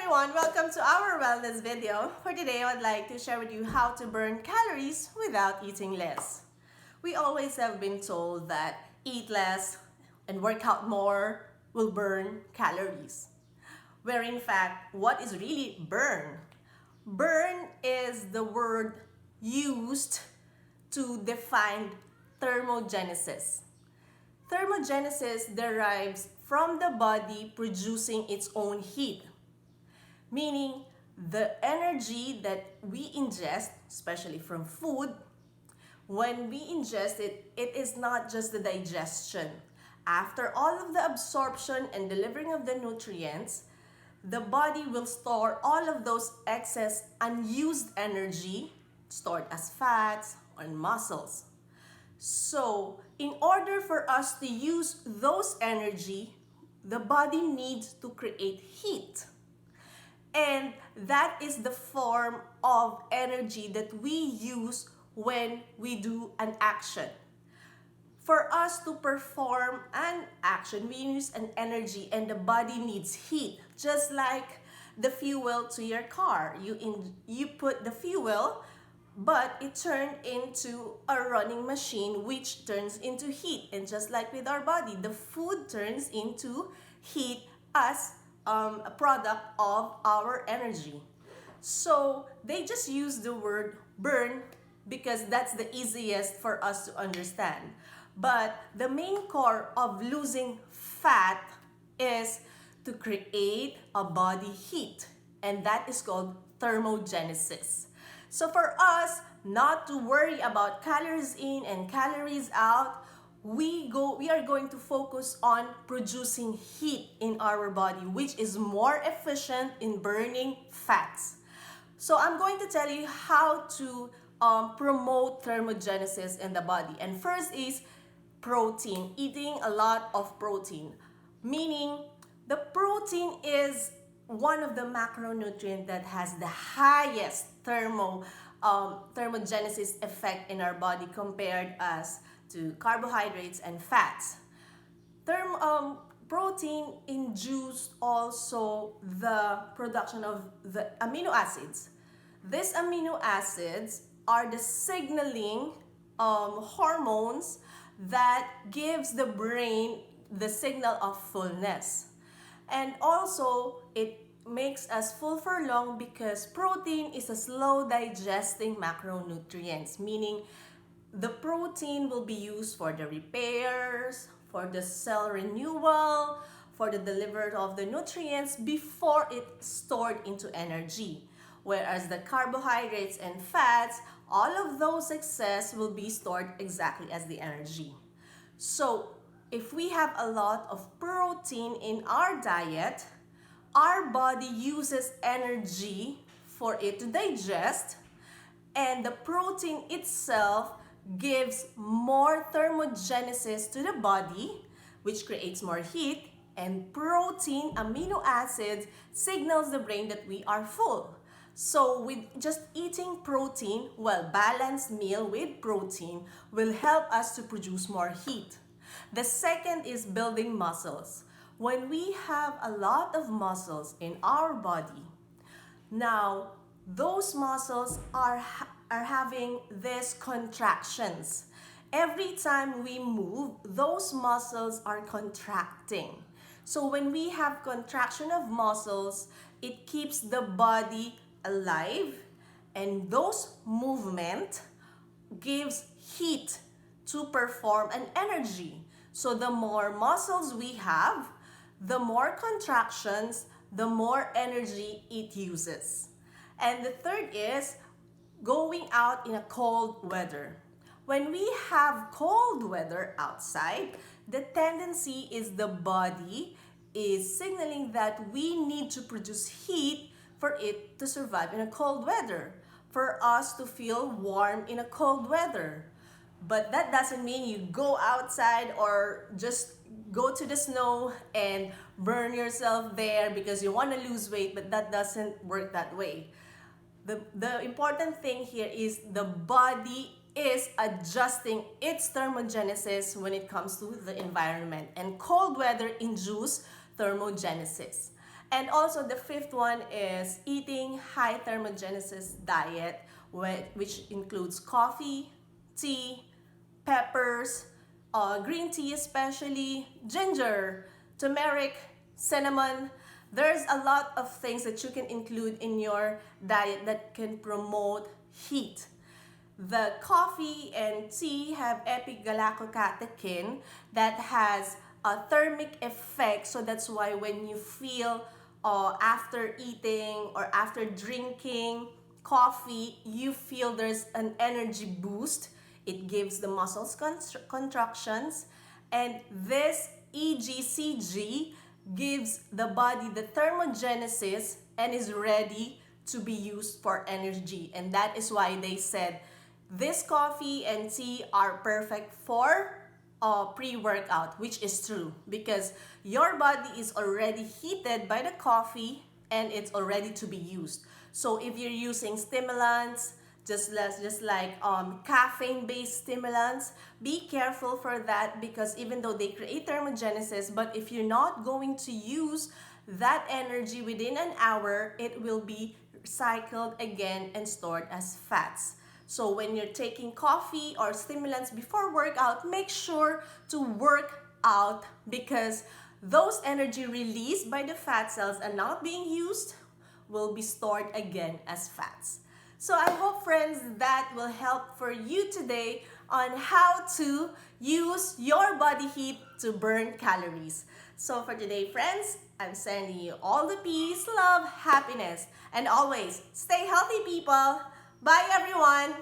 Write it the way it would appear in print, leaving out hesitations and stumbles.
everyone, welcome to our wellness video. For today, I would like to share with you how to burn calories without eating less. We always have been told that eat less and work out more will burn calories. Where in fact, what is really burn? Burn is the word used to define thermogenesis. Thermogenesis derives from the body producing its own heat, meaning the energy that we ingest, especially from food, when we ingest it, it is not just the digestion. After all of the absorption and delivering of the nutrients, the body will store all of those excess unused energy stored as fats or muscles. So, in order for us to use those energy, the body needs to create heat. And that is the form of energy that we use when we do an action. For us to perform an action, we use an energy and the body needs heat. Just like the fuel to your car. You put the fuel, but it turned into a running machine which turns into heat. And just like with our body, the food turns into heat as a product of our energy. So they just use the word burn because that's the easiest for us to understand. But the main core of losing fat is to create a body heat, and that is called thermogenesis. So for us not to worry about calories in and calories out, we are going to focus on producing heat in our body, which is more efficient in burning fats. So I'm going to tell you how to promote thermogenesis in the body. And first is protein, eating a lot of protein. Meaning, the protein is one of the macronutrients that has the highest thermogenesis effect in our body compared as to carbohydrates and fats. Protein induces also the production of the amino acids. These amino acids are the signaling hormones that gives the brain the signal of fullness. And also, it makes us full for long because protein is a slow digesting macronutrients, meaning the protein will be used for the repairs, for the cell renewal, for the delivery of the nutrients before it's stored into energy. Whereas the carbohydrates and fats, all of those excess will be stored exactly as the energy. So, if we have a lot of protein in our diet, our body uses energy for it to digest, and the protein itself gives more thermogenesis to the body, which creates more heat, and protein, amino acids, signals the brain that we are full. So with just eating protein, balanced meal with protein will help us to produce more heat. The second is building muscles. When we have a lot of muscles in our body, now those muscles are having these contractions. Every time we move, those muscles are contracting. So when we have contraction of muscles, it keeps the body alive, and those movement gives heat to perform an energy. So the more muscles we have, the more contractions, the more energy it uses. And the third is going out in a cold weather. When we have cold weather outside, the tendency is the body is signaling that we need to produce heat for it to survive in a cold weather, for us to feel warm in a cold weather. But that doesn't mean you go outside or just go to the snow and burn yourself there because you want to lose weight, but that doesn't work that way. The important thing here is the body is adjusting its thermogenesis when it comes to the environment, and cold weather induces thermogenesis. And also the fifth one is eating high thermogenesis diet, which includes coffee, tea, peppers, green tea especially, ginger, turmeric, cinnamon. There's a lot of things that you can include in your diet that can promote heat. The coffee and tea have epigallocatechin that has a thermic effect. So that's why when you feel after eating or after drinking coffee, you feel there's an energy boost. It gives the muscles contractions. And this EGCG gives the body the thermogenesis and is ready to be used for energy. And that is why they said this coffee and tea are perfect for pre-workout, which is true because your body is already heated by the coffee and it's already to be used. So if you're using stimulants, just like caffeine-based stimulants, be careful for that because even though they create thermogenesis, but if you're not going to use that energy within an hour, it will be cycled again and stored as fats. So when you're taking coffee or stimulants before workout, make sure to work out because those energy released by the fat cells and not being used will be stored again as fats. So I hope, friends, that will help for you today on how to use your body heat to burn calories. So for today, friends, I'm sending you all the peace, love, happiness, and always stay healthy, people. Bye, everyone.